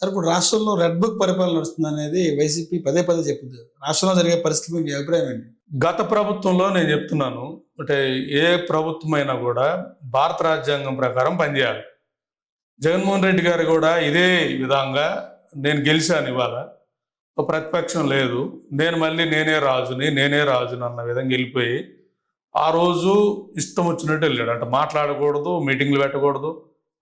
Sir ఇప్పుడు రాష్ట్రంలో red book పరిపాలన నడుస్తుంది అనేది వైసీపీ పదే పదే చెప్తుంది. రాష్ట్రంలో జరిగే పరిస్థితి మీ అభిప్రాయం ఏంటి? గత ప్రభుత్వంలో నేను చెప్తున్నాను, అంటే ఏ ప్రభుత్వమైనా కూడా భారత రాజ్యాంగం ప్రకారం పనిచేయాలి. జగన్మోహన్ రెడ్డి గారు కూడా ఇదే విధంగా నేను గెలిచాను, ఇవాళ ప్రతిపక్షం లేదు, నేను మళ్ళీ నేనే రాజుని అన్న విధంగా వెళ్ళిపోయి ఆ రోజు ఇష్టం వచ్చినట్టు వెళ్ళాడు. అంటే మాట్లాడకూడదు, మీటింగ్లు పెట్టకూడదు,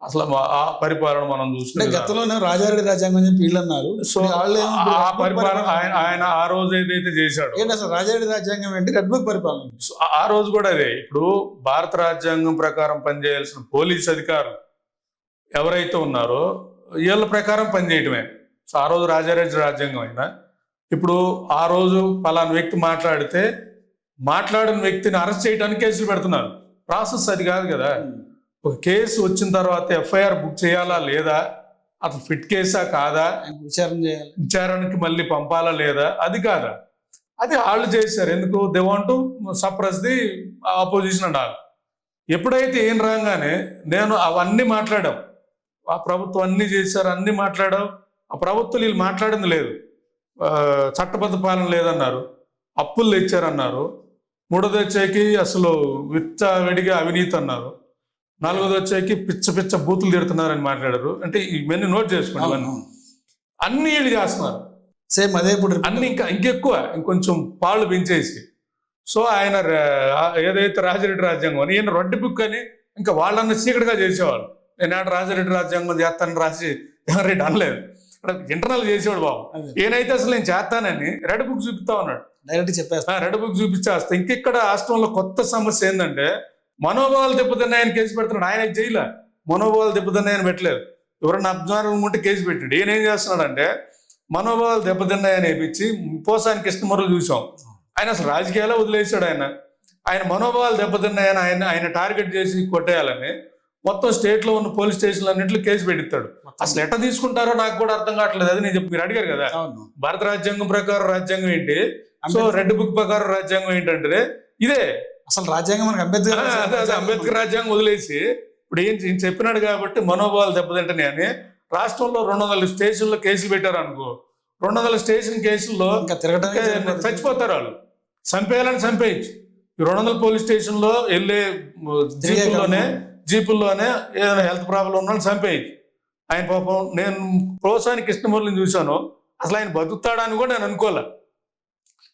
అసలు ఆ పరిపాలన మనం చూస్తే గతంలోనే రాజారెడ్డి రాజ్యాంగం చెప్పి వీళ్ళు అన్నారు. సో ఆ పరిపాలన ఆయన ఆ రోజు ఏదైతే చేశాడు, ఏంటి అసలు రాజారెడ్డి రాజ్యాంగం ఏంటి, రెడ్ బుక్ పరిపాలన? ఆ రోజు కూడా అదే. ఇప్పుడు భారత రాజ్యాంగం ప్రకారం పనిచేయాల్సిన పోలీస్ అధికారులు ఎవరైతే ఉన్నారో వీళ్ళ ప్రకారం పనిచేయటమే. సో ఆ రోజు రాజారెడ్డి రాజ్యాంగం అయినా ఇప్పుడు ఆ రోజు పలానా వ్యక్తి మాట్లాడితే మాట్లాడిన వ్యక్తిని అరెస్ట్ చేయడానికి కేసులు పెడుతున్నారు. ప్రాసెస్ అది కాదు కదా. ఒక కేసు వచ్చిన తర్వాత ఎఫ్ఐఆర్ బుక్ చేయాలా లేదా, అసలు ఫిట్ కేసా కాదా, విచారణకి మళ్ళీ పంపాలా లేదా, అది కాదా. అది వాళ్ళు చేశారు. ఎందుకు? They want to suppress the opposition and all. ఎప్పుడైతే ఏం రాగానే నేను అవన్నీ మాట్లాడాం, ఆ ప్రభుత్వం అన్ని చేశారు, అన్ని మాట్లాడాం. ఆ ప్రభుత్వం వీళ్ళు మాట్లాడింది లేదు. చట్టబద్ధ పాలన లేదన్నారు, అప్పులు తెచ్చారన్నారు, మూడోది వచ్చేకి అసలు విచ్చవిడిగా అవినీతి అన్నారు, నాలుగోది వచ్చేకి పిచ్చ బూతులు తిడుతున్నారని మాట్లాడారు. అంటే ఇవన్నీ నోట్ చేసుకోండి, ఇవన్నీ అన్ని వీళ్ళు చేస్తున్నారు. సేమ్ అదే ఇప్పుడు అన్ని ఇంకెక్కువ ఇంకొంచెం పాళ్ళు పెంచేసి. సో ఆయన ఏదైతే రాజారెడ్డి రాజ్యాంగం అని ఈయన రెడ్ బుక్ అని ఇంకా వాళ్ళన్న సీక్రెట్గా చేసేవాళ్ళు. నేను రాజారెడ్డి రాజ్యాంగం చేస్తానని రాసి రెడ్డి అనలేదు, ఇంటర్నల్ చేసేవాడు బాబు. ఈయనైతే అసలు నేను చేస్తానని రెడ్ బుక్ చూపిస్తా ఉన్నాడు, డైరెక్ట్ చెప్పేస్తా, రెడ్ బుక్ చూపించేస్తా. ఇంకెక్కడ రాష్ట్రంలో కొత్త సమస్య ఏంటంటే మనోభావాలు దెబ్బతిన్నాయని కేసు పెడుతున్నాడు. ఆయన జైలు మనోభావాలు దెబ్బతిన్నాయని పెట్టలేదు, ఎవరన్నా అబ్జర్వర్ ఉంటే కేసు పెట్టాడు. ఈయన ఏం చేస్తున్నాడంటే మనోభావాలు దెబ్బతిన్నాయని వేపించి పోసాని కృష్ణమురళి చూసాం, ఆయన అసలు రాజకీయాల్లో వదిలేశాడు. ఆయన మనోభావాలు దెబ్బతిన్నాయని ఆయన టార్గెట్ చేసి కొట్టేయాలని మొత్తం స్టేట్లో ఉన్న పోలీస్ స్టేషన్లు అన్నింటిలో కేసు పెట్టిస్తాడు. అసలు ఎట్లా తీసుకుంటారో నాకు కూడా అర్థం కావట్లేదు. అది నేను మీరు అడిగారు కదా, భారత రాజ్యాంగం ప్రకారం రాజ్యాంగం ఏంటి, సో రెడ్ బుక్ ప్రకారం రాజ్యాంగం ఏంటంటే ఇదే అసలు రాజ్యాంగం. మనకి అంబేద్కర్ రాజ్యాంగం వదిలేసి ఇప్పుడు ఏం చెప్పినాడు కాబట్టి మనోభావాలు దెబ్బతింటనే అని రాష్ట్రంలో 200 స్టేషన్లో కేసులు పెట్టారు అనుకో. 200 స్టేషన్ కేసుల్లో చచ్చిపోతారు వాళ్ళు, చంపేయాలని చంపేయచ్చు. ఈ 200 పోలీస్ స్టేషన్లో వెళ్ళే జీపుల్లోనే ఏదైనా హెల్త్ ప్రాబ్లం ఉన్న చంపేయచ్చు. ఆయన పాపం నేను ప్రోత్సాహానికి కృష్ణమురళిని చూశాను, అసలు ఆయన బతుకుతాడని కూడా నేను అనుకోలే.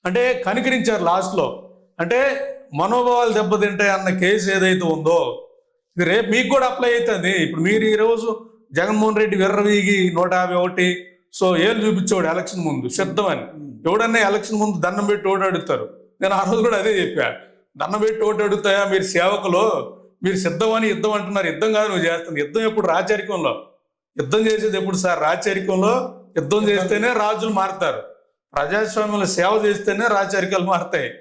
అంటే కనికరించారు లాస్ట్లో. అంటే మనోభావాలు దెబ్బతింటాయి అన్న కేసు ఏదైతే ఉందో ఇది రేపు మీకు కూడా అప్లై అవుతుంది. ఇప్పుడు మీరు ఈరోజు జగన్మోహన్ రెడ్డి విర్రవీగి 151 సో ఏళ్ళు చూపించేవాడు ఎలక్షన్ ముందు సిద్ధమని. ఎవడన్నా ఎలక్షన్ ముందు దండం పెట్టి ఓటు అడుగుతారు. నేను ఆ రోజు కూడా అదే చెప్పా, దండం పెట్టి ఓటు అడుగుతాయా మీరు సేవకులు, మీరు సిద్ధమని యుద్ధం అంటున్నారు. యుద్ధం కాదు నువ్వు చేస్తుంది. యుద్ధం ఎప్పుడు రాచరికంలో, యుద్ధం చేసేది ఎప్పుడు సార్ రాచరికంలో. యుద్ధం చేస్తేనే రాజులు మారుతారు, ప్రజాస్వామ్యంలో సేవ చేస్తేనే రాచరికాలు మారుతాయి.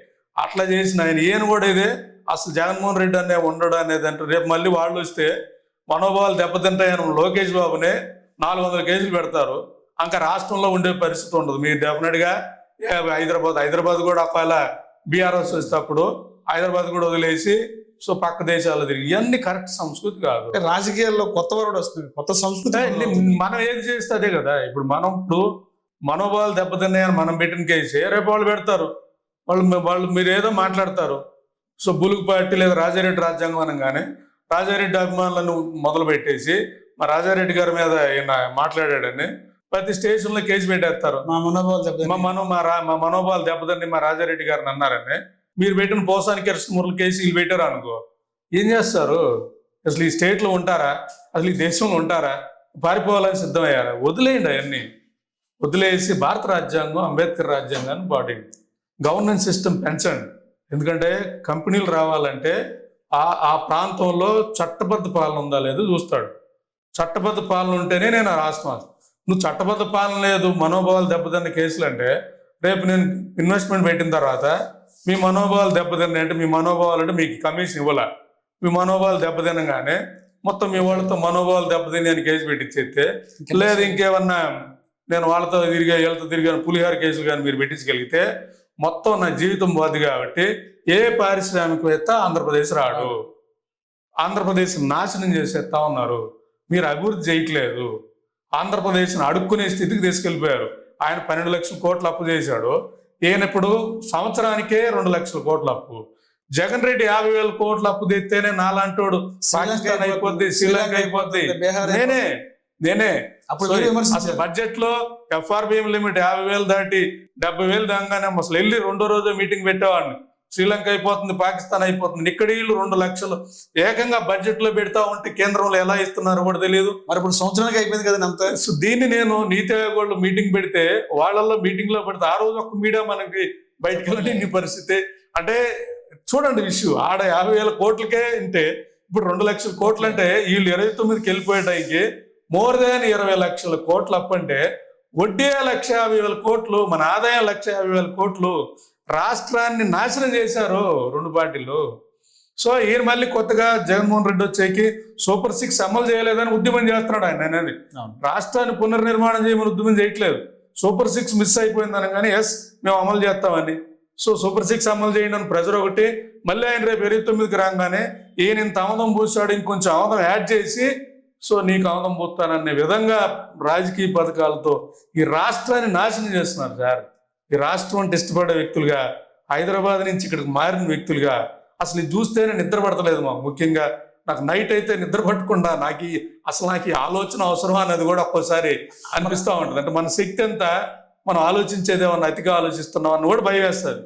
అట్లా చేసిన ఈయన కూడా ఇదే. అసలు జగన్మోహన్ రెడ్డి అనే ఉండడు అనేది అంటే రేపు మళ్ళీ వాళ్ళు వస్తే మనోభావాలు దెబ్బతింటాయని లోకేష్ బాబునే 400 కేసులు పెడతారు. ఇంకా రాష్ట్రంలో ఉండే పరిస్థితి ఉండదు. మీరు డెఫినెట్గా హైదరాబాద్ కూడా ఒకవేళ బీఆర్ఎస్ వస్తే అప్పుడు హైదరాబాద్ కూడా వదిలేసి సో పక్క దేశాలు తిరిగి, ఇవన్నీ కరెక్ట్ సంస్కృతి కాదు. రాజకీయాల్లో కొత్త వరడు వస్తుంది, కొత్త సంస్కృతి. మనం ఏది చేస్తే అదే కదా. ఇప్పుడు మనోభావాలు దెబ్బతిన్నాయని మనం పెట్టిన కేసు రేపు వాళ్ళు పెడతారు. వాళ్ళు మీరు ఏదో మాట్లాడతారు. సో బులుగు పార్టీ లేదా రాజారెడ్డి రాజ్యాంగం అనగానే రాజారెడ్డి అభిమానులను మొదలు పెట్టేసి మా రాజారెడ్డి గారి మీద ఈయన మాట్లాడాడని ప్రతి స్టేషన్లో కేసు పెట్టేస్తారు. మా మనోభావాలు దెబ్బతిని మా రాజారెడ్డి గారిని అన్నారని మీరు పెట్టిన పోసానికి కృష్ణమురళి కేసు వీళ్ళు పెట్టారు అనుకో, ఏం చేస్తారు? అసలు ఈ స్టేట్లో ఉంటారా, అసలు ఈ దేశంలో ఉంటారా, పారిపోవాలని సిద్ధమయ్యారా? వదిలేయండి, అవన్నీ వదిలేసి భారత రాజ్యాంగం అంబేద్కర్ రాజ్యాంగాన్ని బాడీ గవర్నెన్స్ సిస్టమ్ పెంచండి. ఎందుకంటే కంపెనీలు రావాలంటే ఆ ప్రాంతంలో చట్టబద్ధ పాలన ఉందా లేదో చూస్తాడు. చట్టబద్ధ పాలన ఉంటేనే నేను ఆ రాష్ట్రం. నువ్వు చట్టబద్ధ పాలన లేదు, మనోభావాలు దెబ్బతిన్న కేసులు అంటే రేపు నేను ఇన్వెస్ట్మెంట్ పెట్టిన తర్వాత మీ మనోభావాలు దెబ్బతిన్నాయి అంటే మీ మనోభావాలు అంటే మీకు కమిషన్ ఇవ్వాల. మీ మనోభావాలు దెబ్బతినగానే మొత్తం మీ వాళ్ళతో మనోభావాలు దెబ్బతిని అని కేసు పెట్టించేస్తే, లేదు ఇంకేమన్నా నేను వాళ్ళతో వీళ్ళతో తిరిగాను పులిహార కేసులు కానీ మీరు పెట్టించగలిగితే మొత్తం నా జీవితం పోదు. కాబట్టి ఏ పారిశ్రామికవేత్త ఆంధ్రప్రదేశ్ రాడు. ఆంధ్రప్రదేశ్ నాశనం చేసేస్తా ఉన్నారు, మీరు అభివృద్ధి చేయట్లేదు. ఆంధ్రప్రదేశ్ని అడుక్కునే స్థితికి తీసుకెళ్లిపోయారు. ఆయన 12 లక్షల కోట్లు అప్పు చేశాడు. ఈయన ఇప్పుడు సంవత్సరానికే 2 లక్షల కోట్ల అప్పు. జగన్ రెడ్డి 50,000 కోట్ల అప్పు తెస్తేనే నాలాంటోడు పాకిస్తాన్ అయిపోద్ది, శ్రీలంక అయిపోద్ది. బీహార్ నేనే అప్పుడు Sorry, విమర్శించారు. అసలు బడ్జెట్ లో ఎఫ్ఆర్బిఎం లిమిట్ 50,000 దాటి 70,000 దాగానే అసలు వెళ్ళి రెండో రోజు మీటింగ్ పెట్టేవాడిని. శ్రీలంక అయిపోతుంది, పాకిస్తాన్ అయిపోతుంది, ఇక్కడ వీళ్ళు 2 లక్షలు ఏకంగా బడ్జెట్ లో పెడతా ఉంటే కేంద్రంలో ఎలా ఇస్తున్నారో కూడా తెలియదు. మరి ఇప్పుడు సంవత్సరానికి అయిపోయింది కదా అంతా. సో దీన్ని నేను నీతి ఆయోగ్ వాళ్ళు మీటింగ్ పెడితే వాళ్ళల్లో మీటింగ్ లో పెడితే ఆ రోజు ఒక మీడియా మనకి బయటకు వెళ్ళని పరిస్థితి. అంటే చూడండి విషయం, ఆడ 50,000 కోట్లకే అంటే ఇప్పుడు 2 లక్షల కోట్లు అంటే వీళ్ళు 29కి వెళ్ళిపోయేటానికి మోర్ దాన్ 20 లక్షల కోట్లు అప్పంటే వడ్డీ 1,50,000 కోట్లు, మన ఆదాయం 1,50,000 కోట్లు. రాష్ట్రాన్ని నాశనం చేశారు 2 పార్టీలు. సో ఈయన మళ్ళీ కొత్తగా జగన్మోహన్ రెడ్డి వచ్చేకి సూపర్ 6 అమలు చేయలేదని ఉద్యమం చేస్తున్నాడు ఆయన అనేది. రాష్ట్రాన్ని పునర్నిర్మాణం చేయమని ఉద్యమం చేయట్లేదు. సూపర్ 6 మిస్ అయిపోయింది అనగానే ఎస్ మేము అమలు చేస్తామని. సో సూపర్ 6 అమలు చేయండి అని ప్రెజర్ ఒకటి. మళ్ళీ ఆయన రేపు 29కి రాగానే ఈయన ఇంత ఆమదం పూసాడు, ఇంకొంచెం ఆమదం యాడ్ చేసి సో నీకు ఆమదం పోతాననే విధంగా రాజకీయ పథకాలతో ఈ రాష్ట్రాన్ని నాశనం చేస్తున్నారు సార్. ఈ రాష్ట్రం అంటే ఇష్టపడే వ్యక్తులుగా, హైదరాబాద్ నుంచి ఇక్కడికి మారిన వ్యక్తులుగా అసలు ఇది చూస్తేనే నిద్ర పడతలేదు మాకు. ముఖ్యంగా నాకు నైట్ అయితే నిద్ర పట్టకుండా నాకు ఈ ఆలోచన అవసరం అనేది కూడా ఒక్కోసారి అనిపిస్తూ ఉంటుంది. అంటే మన శక్తి అంతా మనం ఆలోచించేదేమన్నా అతిగా ఆలోచిస్తున్నాం అని కూడా భయం వేస్తుంది.